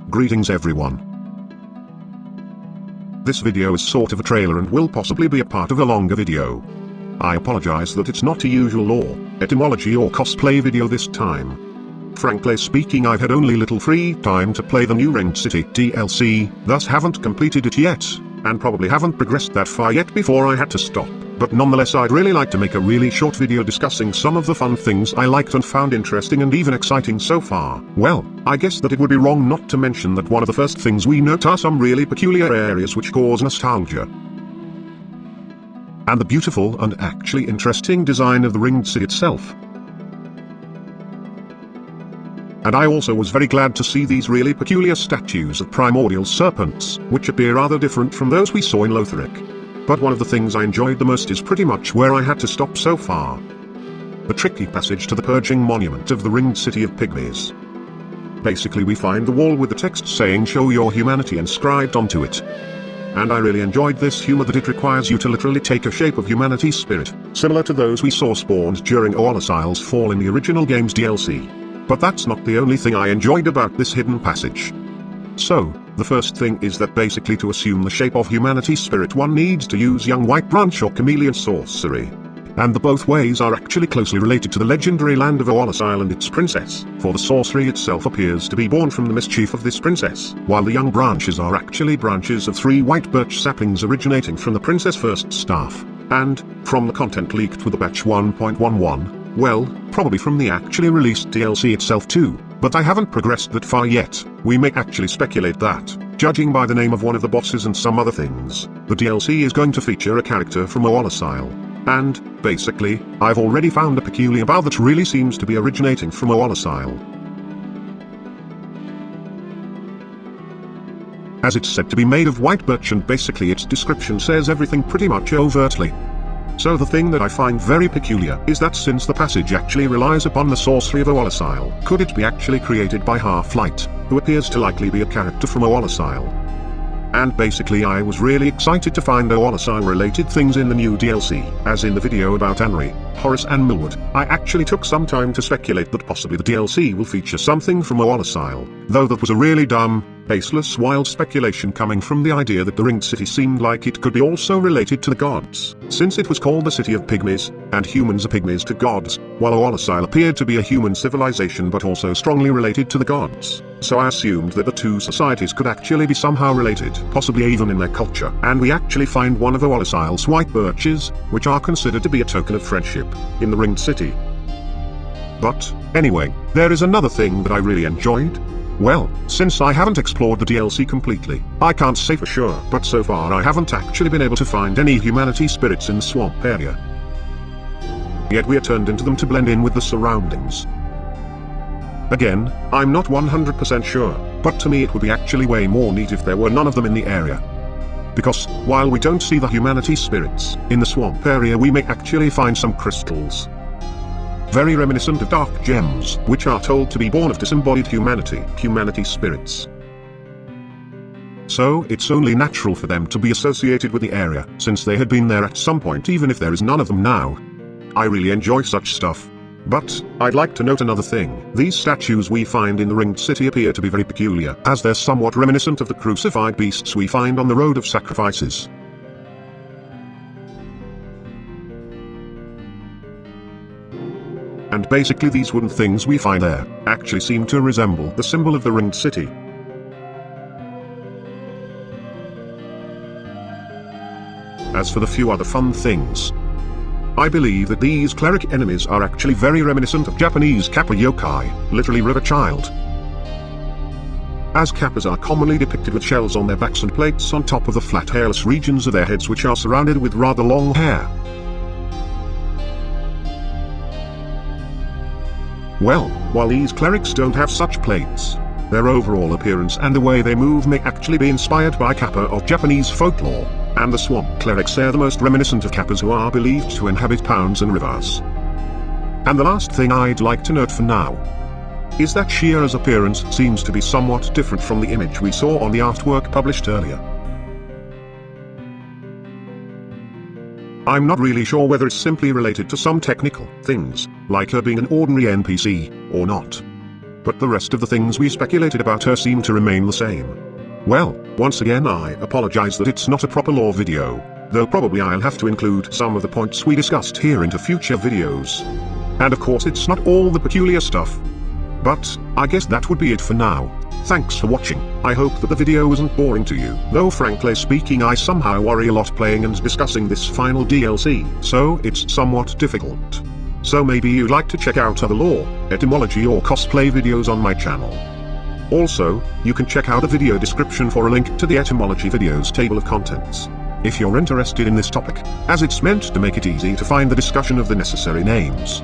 Greetings everyone. This video is sort of a trailer and will possibly be a part of a longer video. I apologize that it's not a usual lore, etymology or cosplay video this time. Frankly speaking, I've had only little free time to play the new Ringed City DLC, thus haven't completed it yet, and probably haven't progressed that far yet before I had to stop. But nonetheless, I'd really like to make a really short video discussing some of the fun things I liked and found interesting and even exciting so far. Well, I guess that it would be wrong not to mention that one of the first things we note are some really peculiar areas which cause nostalgia. And the beautiful and actually interesting design of the Ringed City itself. And I also was very glad to see these really peculiar statues of primordial serpents, which appear rather different from those we saw in Lotharic. But one of the things I enjoyed the most is pretty much where I had to stop so far. The tricky passage to the Purging Monument of the Ringed City of Pygmies. Basically we find the wall with the text saying "Show your humanity" inscribed onto it. And I really enjoyed this humor that it requires you to literally take a shape of humanity's spirit, similar to those we saw spawned during Oolacille's fall in the original game's DLC. But that's not the only thing I enjoyed about this hidden passage. So, the first thing is that basically to assume the shape of humanity's spirit one needs to use young white branch or chameleon sorcery. And the both ways are actually closely related to the legendary land of Oolacile and its princess, for the sorcery itself appears to be born from the mischief of this princess, while the young branches are actually branches of 3 white birch saplings originating from the princess' first staff, and, from the content leaked with the patch 1.11, well, probably from the actually released DLC itself too, but I haven't progressed that far yet. We may actually speculate that, judging by the name of one of the bosses and some other things, the DLC is going to feature a character from Oolacile. And, basically, I've already found a peculiar bow that really seems to be originating from Oolacile. As it's said to be made of white birch and basically its description says everything pretty much overtly. So the thing that I find very peculiar is that since the passage actually relies upon the sorcery of Oolacile, could it be actually created by Half-Light, who appears to likely be a character from Oolacile? And basically I was really excited to find Oolacile related things in the new DLC, as in the video about Anri, Horus and Millwood, I actually took some time to speculate that possibly the DLC will feature something from Oolacile, though that was a really dumb, baseless wild speculation coming from the idea that the Ringed City seemed like it could be also related to the gods, since it was called the City of Pygmies, and humans are pygmies to gods, while Oolacile appeared to be a human civilization but also strongly related to the gods. So I assumed that the two societies could actually be somehow related, possibly even in their culture, and we actually find one of Oolacile's white birches, which are considered to be a token of friendship, in the Ringed City. But, anyway, there is another thing that I really enjoyed. Well, since I haven't explored the DLC completely, I can't say for sure, but so far I haven't actually been able to find any humanity spirits in the swamp area. Yet we are turned into them to blend in with the surroundings. Again, I'm not 100% sure, but to me it would be actually way more neat if there were none of them in the area. Because, while we don't see the humanity spirits, in the swamp area we may actually find some crystals. Very reminiscent of dark gems, which are told to be born of disembodied humanity spirits. So it's only natural for them to be associated with the area, since they had been there at some point even if there is none of them now. I really enjoy such stuff. But, I'd like to note another thing. These statues we find in the Ringed City appear to be very peculiar, as they're somewhat reminiscent of the crucified beasts we find on the Road of Sacrifices. And basically these wooden things we find there, actually seem to resemble the symbol of the Ringed City. As for the few other fun things, I believe that these cleric enemies are actually very reminiscent of Japanese kappa yokai, literally river child. As kappas are commonly depicted with shells on their backs and plates on top of the flat hairless regions of their heads which are surrounded with rather long hair. Well, while these clerics don't have such plates, their overall appearance and the way they move may actually be inspired by kappa of Japanese folklore, and the swamp clerics are the most reminiscent of kappas who are believed to inhabit ponds and rivers. And the last thing I'd like to note for now is that Shira's appearance seems to be somewhat different from the image we saw on the artwork published earlier. I'm not really sure whether it's simply related to some technical things, like her being an ordinary NPC, or not. but the rest of the things we speculated about her seem to remain the same. Well, once again I apologize that it's not a proper lore video, though probably I'll have to include some of the points we discussed here into future videos. And of course it's not all the peculiar stuff. But, I guess that would be it for now. Thanks for watching. I hope that the video wasn't boring to you, though frankly speaking I somehow worry a lot playing and discussing this final DLC, so it's somewhat difficult. So maybe you'd like to check out other lore, etymology or cosplay videos on my channel. Also, you can check out the video description for a link to the etymology videos table of contents, if you're interested in this topic, as it's meant to make it easy to find the discussion of the necessary names.